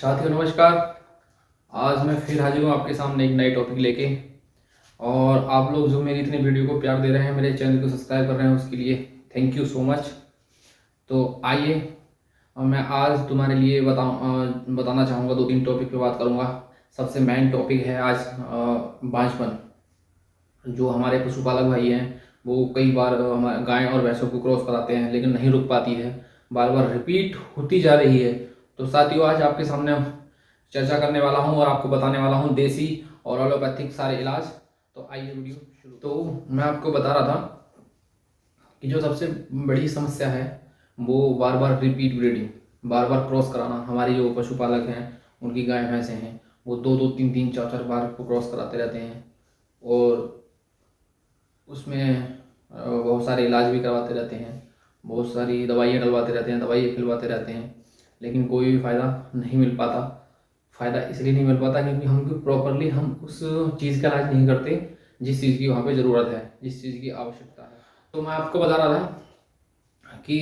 साथियों नमस्कार। आज मैं फिर हाजिर हूँ आपके सामने एक नए टॉपिक लेके। और आप लोग जो मेरी इतने वीडियो को प्यार दे रहे हैं, मेरे चैनल को सब्सक्राइब कर रहे हैं, उसके लिए थैंक यू सो मच। तो आइए मैं आज तुम्हारे लिए बताना चाहूँगा, दो तीन टॉपिक पे बात करूँगा। सबसे मेन टॉपिक है आज बांझपन। जो हमारे पशुपालक भाई हैं वो कई बार हमारे गाय और भैंसों को क्रॉस कराते हैं, लेकिन नहीं रुक पाती है, बार बार रिपीट होती जा रही है। तो साथियों आज आपके सामने चर्चा करने वाला हूं और आपको बताने वाला हूं देसी और एलोपैथिक सारे इलाज। तो आइए वीडियो शुरू। तो मैं आपको बता रहा था कि जो सबसे बड़ी समस्या है वो बार बार रिपीट ब्रीडिंग, बार बार क्रॉस कराना। हमारी जो पशुपालक हैं उनकी गाय भैंसें हैं वो दो दो तीन तीन चार चार बार को क्रॉस कराते रहते हैं और उसमें बहुत सारे इलाज भी करवाते रहते हैं, बहुत सारी दवाइयाँ डलवाते रहते हैं, दवाइयाँ खिलवाते रहते हैं, लेकिन कोई भी फ़ायदा नहीं मिल पाता। फ़ायदा इसलिए नहीं मिल पाता क्योंकि प्रॉपरली हम उस चीज़ का इलाज नहीं करते जिस चीज़ की वहाँ पे ज़रूरत है, जिस चीज़ की आवश्यकता है। तो मैं आपको बता रहा था कि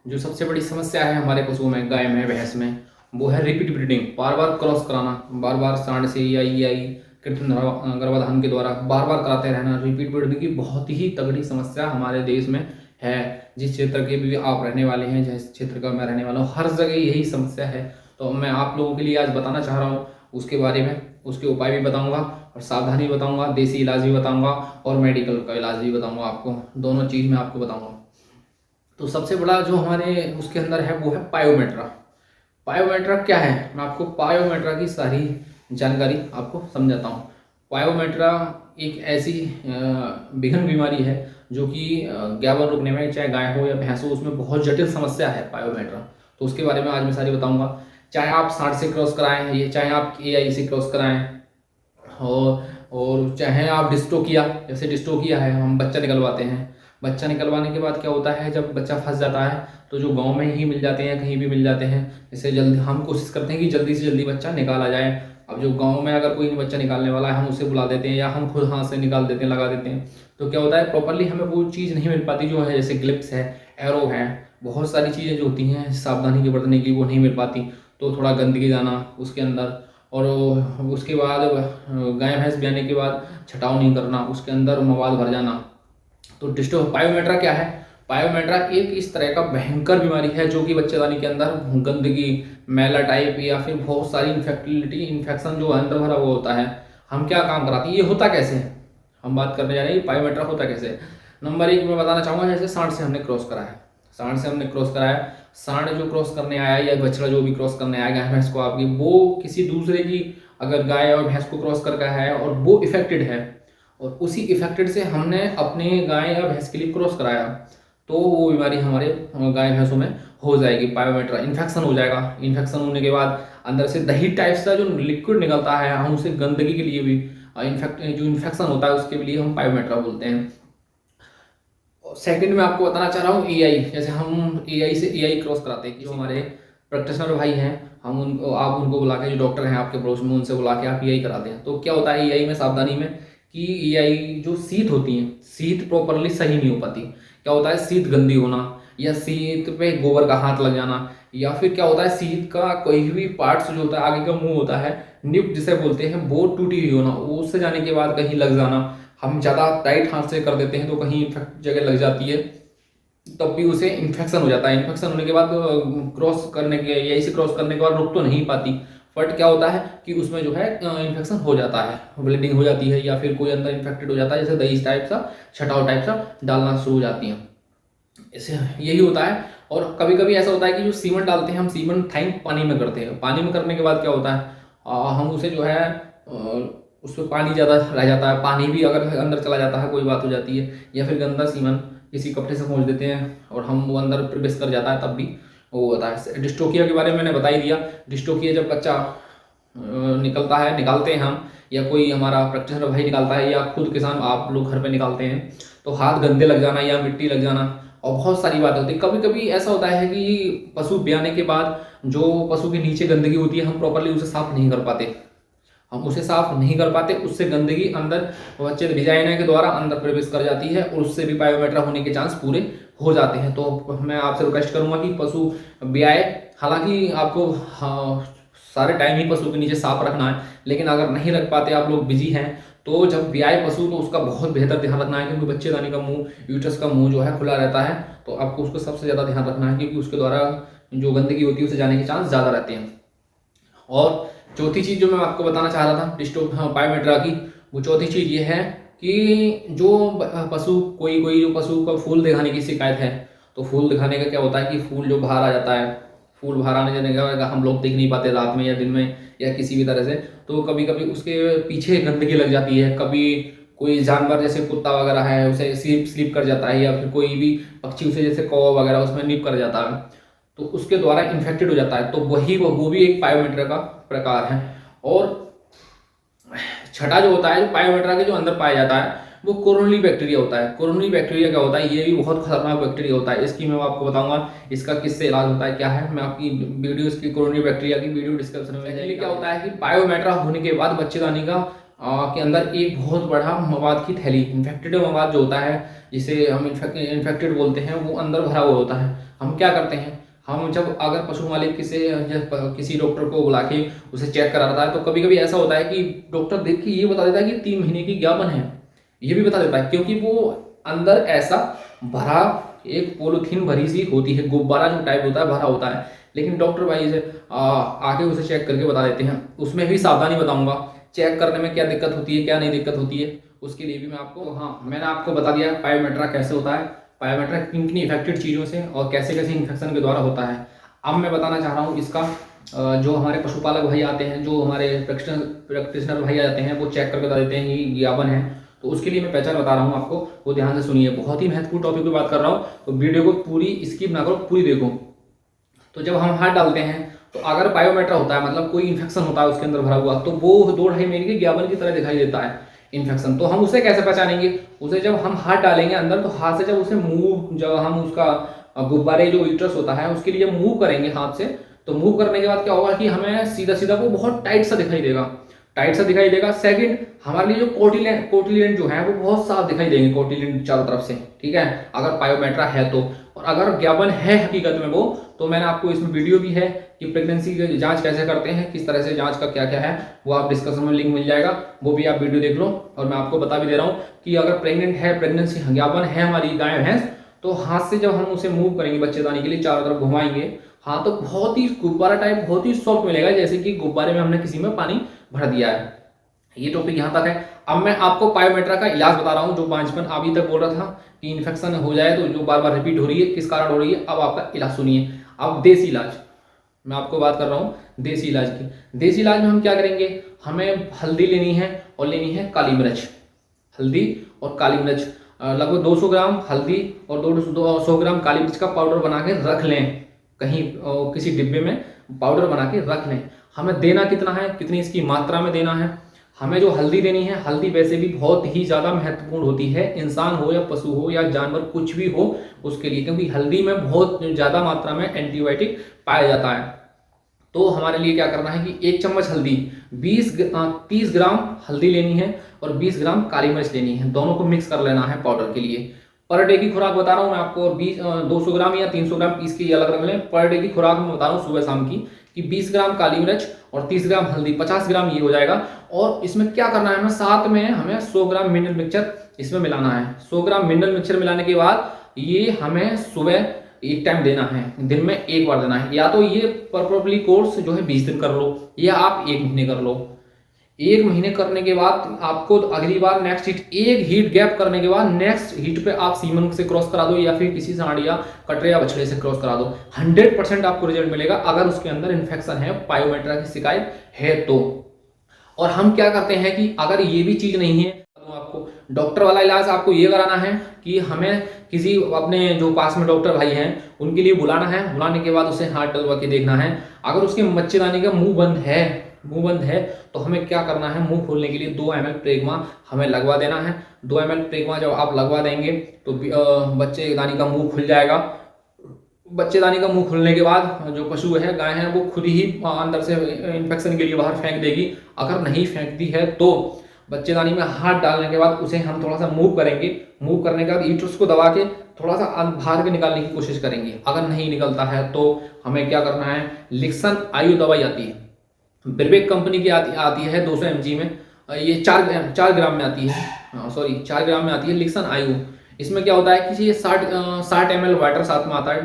जो सबसे बड़ी समस्या है हमारे पशुओं में, गाय में, भैंस में, वो है रिपीट ब्रीडिंग। बार बार क्रॉस कराना, बार बार सांड से या ईआई कृत्रिम गर्भाधान के द्वारा बार बार कराते रहना। रिपीट ब्रीडिंग की बहुत ही तगड़ी समस्या हमारे देश में है। जिस क्षेत्र के भी आप रहने वाले हैं, जिस क्षेत्र का मैं रहने वाला हूँ, हर जगह यही समस्या है। तो मैं आप लोगों के लिए आज बताना चाह रहा हूँ उसके बारे में, उसके उपाय भी बताऊंगा और सावधानी बताऊंगा, देसी इलाज भी बताऊंगा और मेडिकल का इलाज भी बताऊंगा। आपको दोनों चीज़ मैं आपको बताऊंगा। तो सबसे बड़ा जो हमारे उसके अंदर है वो है पायोमेट्रा। पायोमेट्रा क्या है, मैं आपको पायोमेट्रा की सारी जानकारी आपको समझाता हूँ। पायोमेट्रा एक ऐसी विघन बीमारी है जो कि ज्ञापन रुकने में, चाहे गाय हो या भैंस हो, उसमें बहुत जटिल समस्या है पायोमेट्रा। तो उसके बारे में आज मैं सारी बताऊंगा। चाहे आप सांड से क्रॉस कराएं, ये चाहे आप एआई से क्रॉस कराएं, और चाहे आप डिस्टोकिया, जैसे डिस्टोकिया है, हम बच्चा निकलवाते हैं। बच्चा निकलवाने के बाद क्या होता है, जब बच्चा फंस जाता है तो जो गांव में ही मिल जाते हैं, कहीं भी मिल जाते हैं, जैसे जल्दी हम कोशिश करते हैं कि जल्दी से जल्दी बच्चा निकाला जाए। अब जो गांव में अगर कोई बच्चा निकालने वाला है, हम उसे बुला देते हैं या हम खुद हाथ से निकाल देते हैं, लगा देते हैं। तो क्या होता है, प्रॉपरली हमें वो चीज़ नहीं मिल पाती जो है, जैसे ग्लिप्स है, एरो है, बहुत सारी चीज़ें जो होती हैं सावधानी के बरतने की, वो नहीं मिल पाती। तो थोड़ा गंदगी जाना उसके अंदर, और उसके बाद गाय भैंस ब्याने के बाद छटाव नहीं करना, उसके अंदर मवाद भर जाना। तो डिस्टो पायोमेट्रा क्या है, पायोमेट्रा एक इस तरह का भयंकर बीमारी है जो कि बच्चेदानी के अंदर गंदगी, मैला टाइप या फिर बहुत सारी इन्फेक्शन जो अंदर भरा हुआ होता है, हम क्या काम कराती है, ये होता कैसे है, हम बात करने जा रहे हैं पायोमेट्रा होता कैसे है। नंबर एक मैं बताना चाहूँगा, जैसे सांड से हमने क्रॉस कराया, सांड से हमने क्रॉस कराया, सांड जो क्रॉस करने आया या बछड़ा जो भी क्रॉस करने आया गाय भैंस को आपकी, वो किसी दूसरे की अगर गाय और भैंस को क्रॉस करके आया है और वो इफेक्टेड है और उसी इफेक्टेड से हमने अपने गाय या भैंस के लिए क्रॉस कराया, तो वो बीमारी हमारे गाय भैंसों में हो जाएगी। पायोमेट्रा इन्फेक्शन हो जाएगा। इन्फेक्शन होने के बाद अंदर से दही टाइप का जो लिक्विड निकलता है, हम उसे गंदगी के लिए भी जो इन्फेक्शन होता है उसके लिए हम पायोमेट्रा बोलते हैं। सेकंड में आपको बताना चाह रहा हूँ एआई। जैसे हम एआई से एआई क्रॉस कराते हैं कि जो हमारे प्रैक्टिशनर भाई हैं, हम उनको, आप उनको बुला के, जो डॉक्टर हैं आपके पड़ोस में, उनसे बुला के आप एआई कराते हैं। तो क्या होता है एआई में, सावधानी में, कि एआई जो सीट होती हैं, सीट प्रॉपरली सही नहीं हो पाती। क्या होता है, सीट गंदी होना, या सीट पे गोबर का हाथ लग जाना, या फिर क्या होता है सीट का कोई भी पार्ट्स जो होता है, आगे का मुंह होता है, निप जिसे बोलते हैं, वो टूटी हुई होना, उससे जाने के बाद कहीं लग जाना। हम ज़्यादा टाइट हाथ से कर देते हैं तो कहीं जगह लग जाती है, तब भी उसे इन्फेक्शन हो जाता है। इन्फेक्शन होने के बाद क्रॉस करने के, या इसे क्रॉस करने के बाद रुक तो नहीं पाती, बट क्या होता है कि उसमें जो है इन्फेक्शन हो जाता है, ब्लीडिंग हो जाती है, या फिर कोई अंदर इन्फेक्टेड हो जाता है, जैसे दही टाइप सा, छटाव टाइप सा डालना शुरू हो जाती हैं। इसे यही होता है। और कभी कभी ऐसा होता है कि जो सीमेंट डालते हैं, हम सीमेंट थाइंक पानी में करते हैं। पानी में करने के बाद क्या होता है, हम उसे जो है उसमें पानी ज़्यादा रह जाता है, पानी भी अगर अंदर चला जाता है कोई बात हो जाती है, या फिर गंदा सीमन किसी कपड़े से पहुँच देते हैं और हम वो अंदर प्रवेश कर जाता है, तब भी वो होता है। डिस्टोकिया के बारे में मैंने बता ही दिया। डिस्टोकिया जब बच्चा निकलता है, निकालते हैं हम, या कोई हमारा प्रैक्टिशनर भाई निकालता है, या खुद किसान आप लोग घर पे निकालते हैं, तो हाथ गंदे लग जाना या मिट्टी लग जाना और बहुत सारी बातें होती है। कभी कभी ऐसा होता है कि पशु ब्याने के बाद जो पशु के नीचे गंदगी होती है, हम प्रॉपरली उसे साफ नहीं कर पाते, उससे गंदगी अंदर बच्चे विजाइना के द्वारा अंदर प्रवेश कर जाती है और उससे भी पायोमेट्रा होने के चांस पूरे हो जाते हैं। तो मैं आपसे रिक्वेस्ट करूंगा कि पशु ब्याए, हालांकि आपको सारे टाइम ही पशु के नीचे साफ रखना है। लेकिन अगर नहीं रख पाते, आप लोग बिजी हैं, तो जब ब्याए पशु तो उसका बहुत बेहतर ध्यान रखना है, क्योंकि बच्चेदानी का मुंह, यूट्रस का मुंह जो है खुला रहता है, तो आपको उसको सबसे ज़्यादा ध्यान रखना है, क्योंकि उसके द्वारा जो गंदगी होती है उसे जाने के चांस ज़्यादा रहते हैं। और चौथी चीज़ जो मैं आपको बताना चाह रहा था पायोमेट्रा की, वो चौथी चीज़ ये है कि जो पशु कोई जो पशु का फूल दिखाने की शिकायत है, तो फूल दिखाने का क्या होता है कि फूल जो बाहर आ जाता है, फूल बाहर आने जाने का हम लोग देख नहीं पाते रात में या दिन में या किसी भी तरह से, तो कभी कभी उसके पीछे गंदगी लग जाती है। कभी कोई जानवर जैसे कुत्ता वगैरह है उसे स्लिप कर जाता है, या फिर कोई भी पक्षी उसे जैसे कौवा वगैरह उसमें निप कर जाता है, तो उसके द्वारा इन्फेक्टेड हो जाता है। तो वो भी एक पायोमेट्रा का प्रकार है। और छठा जो होता है, जो पायोमेट्रा के जो अंदर पाया जाता है, वो कोरोनरी बैक्टीरिया होता है। कोरोनरी बैक्टीरिया क्या होता है, ये भी बहुत खतरनाक बैक्टीरिया होता है। इसकी मैं आपको बताऊंगा इसका किससे इलाज होता है, क्या है। मैं आपकी वीडियो, इसकी कोरोनरी बैक्टीरिया की वीडियो डिस्क्रिप्शन में जाएगी। क्या होता है कि पायोमेट्रा होने के बाद बच्चेदानी का के अंदर एक बहुत बड़ा मवाद की थैली, इन्फेक्टेड मवाद जो होता है, जिसे हम इन्फेक्टेड बोलते हैं, वो अंदर भरा हुआ होता है। हम क्या करते हैं, हम जब अगर पशु मालिक किसी डॉक्टर को बुला के उसे चेक कराता है, तो कभी कभी ऐसा होता है कि डॉक्टर देख के ये बता देता है कि 3 महीने की ज्ञापन है, ये भी बता देता है, क्योंकि वो अंदर ऐसा भरा एक पॉलीथीन भरी सी होती है, गुब्बारा जो टाइप होता है भरा होता है। लेकिन डॉक्टर भाई से आके उसे चेक करके बता देते हैं। उसमें भी सावधानी बताऊंगा, चेक करने में क्या दिक्कत होती है, क्या नहीं दिक्कत होती है, उसके लिए भी मैं आपको, हाँ मैंने आपको बता दिया पायोमेट्रा कैसे होता है, पायोमेट्रा किन किन इफेक्टेड चीज़ों से और कैसे कैसे इन्फेक्शन के द्वारा होता है। अब मैं बताना चाह रहा हूँ इसका, जो हमारे पशुपालक भाई आते हैं, जो हमारे प्रैक्टिशनर भाई आते हैं, वो चेक करके बता देते हैं कि ज्ञापन है, तो उसके लिए मैं पहचान बता रहा हूँ आपको, वो ध्यान से सुनिए। बहुत ही महत्वपूर्ण टॉपिक की बात कर रहा हूँ, तो वीडियो को पूरी स्किप ना करो, पूरी देखो। तो जब हम हाथ डालते हैं, तो अगर पायोमेट्रा होता है, मतलब कोई इन्फेक्शन होता है उसके अंदर भरा हुआ, तो वो 2-2.5 महीने के ज्ञापन की तरह दिखाई देता है इन्फेक्शन। तो हम उसे कैसे पहचानेंगे, उसे जब हम हाथ डालेंगे अंदर, तो हाथ से जब उसे मूव, जब हम उसका गुब्बारे जो यूट्रस होता है उसके लिए मूव करेंगे हाथ से, तो मूव करने के बाद क्या होगा कि हमें सीधा सीधा वो बहुत टाइट सा दिखाई देगा, टाइट सा दिखाई देगा। सेकंड, हमारे लिए जो कोटिलेंट जो है वो बहुत साफ दिखाई देंगे, कोटिलेंट चारों तरफ से, ठीक है, अगर पायोमेट्रा है तो। और अगर ज्ञापन है हकीकत में वो, तो मैंने आपको इसमें वीडियो भी है कि प्रेगनेंसी की जांच कैसे करते हैं, किस तरह से जांच का क्या क्या है, वो आप डिस्कशन में लिंक मिल जाएगा, वो भी आप वीडियो देख लो। और मैं आपको बता भी दे रहा हूँ कि अगर प्रेग्नेंट है, प्रेगनेंसी ज्ञापन है हमारी गाय भैंस, तो हाथ से जब हम उसे मूव करेंगे बच्चेदानी के लिए, चारों तरफ घुमाएंगे, हाँ, तो बहुत ही गुब्बारा टाइप बहुत ही सॉफ्ट मिलेगा, जैसे कि गुब्बारे में हमने किसी में पानी भर दिया है। ये टॉपिक यहाँ तक है। अब मैं आपको पायोमेट्रा का इलाज बता रहा हूँ, जो बांझपन अभी तक बोल रहा था कि इन्फेक्शन हो जाए तो जो बार बार रिपीट हो रही है, किस कारण हो रही है। अब आपका इलाज सुनिए। अब देसी इलाज मैं आपको बात कर रहा हूँ, देसी इलाज की। देसी इलाज में हम क्या करेंगे, हमें हल्दी लेनी है और लेनी है काली मिर्च, हल्दी और काली मिर्च, लगभग 200 ग्राम हल्दी और 200 ग्राम काली मिर्च का पाउडर बना के रख लें कहीं, किसी डिब्बे में पाउडर बना के रख लें। हमें देना कितना है, कितनी इसकी मात्रा में देना है। हमें जो हल्दी देनी है, हल्दी वैसे भी बहुत ही ज़्यादा महत्वपूर्ण होती है, इंसान हो या पशु हो या जानवर कुछ भी हो उसके लिए, क्योंकि हल्दी में बहुत ज़्यादा मात्रा में एंटीबायोटिक पाया जाता है। तो हमारे लिए क्या करना है कि 1 चम्मच हल्दी, 30 ग्राम हल्दी लेनी है और 20 ग्राम काली मिर्च लेनी है, दोनों को मिक्स कर लेना है पाउडर के लिए। पर डे की खुराक बता रहा हूँ मैं आपको, 200 ग्राम या 300 ग्राम पीस के अलग रख लें। पर डे की खुराक मैं बता रहा हूँ सुबह शाम की, कि 20 ग्राम काली मिर्च और 30 ग्राम हल्दी, 50 ग्राम ये हो जाएगा। और इसमें क्या करना है, हमें साथ में हमें 100 ग्राम मिनरल मिक्सचर इसमें मिलाना है। 100 ग्राम मिनरल मिक्सचर मिलाने के बाद ये हमें सुबह एक टाइम देना है, दिन में एक बार देना है। या तो ये प्रॉपर्ली कोर्स जो है 20 दिन कर लो, या आप 1 महीने कर लो। 1 महीने करने के बाद आपको अगली बार नेक्स्ट हीट, एक हीट गैप करने के बाद नेक्स्ट हीट पे आप सीमन से क्रॉस करा दो, या फिर किसी सांड या कटरे या बछड़े से क्रॉस करा दो। 100% आपको रिजल्ट मिलेगा अगर उसके अंदर इन्फेक्शन है, पायोमेट्रा की शिकायत है तो। और हम क्या करते हैं कि अगर ये भी चीज नहीं है, तो आपको डॉक्टर वाला इलाज आपको ये कराना है कि हमें किसी अपने जो पास में डॉक्टर भाई हैं उनके लिए बुलाना है। बुलाने के बाद उसे हाथ डलवा के देखना है। अगर उसके बच्चेदानी का मुंह बंद है तो हमें क्या करना है, मुंह खोलने के लिए 2 ml प्रेगमा हमें लगवा देना है। 2 ml प्रेगमा जब आप लगवा देंगे तो बच्चेदानी का मुंह खुल जाएगा। बच्चेदानी का मुंह खुलने के बाद जो पशु है, गाय है, वो खुद ही अंदर से इन्फेक्शन के लिए बाहर फेंक देगी। अगर नहीं फेंकती है तो बच्चेदानी में हाथ डालने के बाद उसे हम थोड़ा सा मूव करेंगे। मूव करने के बाद यूट्रस को दबा के थोड़ा सा बाहर के निकालने की कोशिश करेंगे। अगर नहीं निकलता है तो हमें क्या करना है, लिक्सन आयु दवाई आती है, ब्रिवेक कंपनी की आती है 200 mg में। ये 4 ग्राम में आती है, सॉरी 4 ग्राम में आती है लिक्सन आयु। इसमें क्या होता है कि ये 60 ml वाटर साथ में आता है,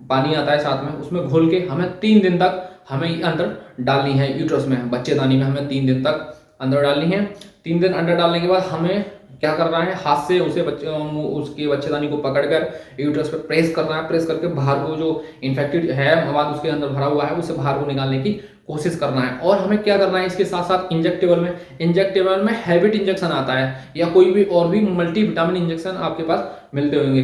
पानी आता है साथ में, उसमें घोल के हमें 3 दिन तक हमें ये अंदर डालनी है यूट्रस में, बच्चेदानी में हमें 3 दिन तक अंदर डालनी है। 3 दिन अंदर डालने के बाद हमें क्या करना है, हाथ से उसके बच्चेदानी को पकड़कर यूट्रस पर प्रेस करना है। प्रेस करके बाहर को जो इन्फेक्टेड है मवाद उसके अंदर भरा हुआ है उसे बाहर को निकालने की कोशिश करना है। और हमें क्या करना है इसके साथ साथ इंजेक्टेबल में हैबिट इंजेक्शन आता है, या कोई भी और भी मल्टी विटामिन इंजेक्शन आपके पास मिलते होंगे,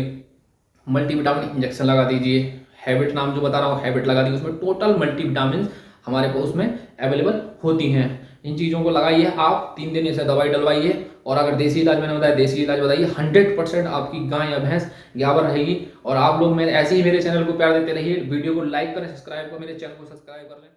मल्टी विटामिन इंजेक्शन लगा दीजिए। हैबिट नाम जो बता रहा हूँ हैबिट लगा दीजिए, उसमें टोटल मल्टी विटामिन हमारे पास उसमें अवेलेबल होती हैं। इन चीज़ों को लगाइए आप, 3 दिन ऐसे दवाई डलवाइए। और अगर देसी इलाज मैंने बताया, देसी इलाज बताइए, 100% आपकी गाय या भैंस गाबर रहेगी। और आप लोग मेरे ऐसे ही मेरे चैनल को प्यार देते रहिए, वीडियो को लाइक करें, सब्सक्राइब करें, मेरे चैनल को सब्सक्राइब कर लें।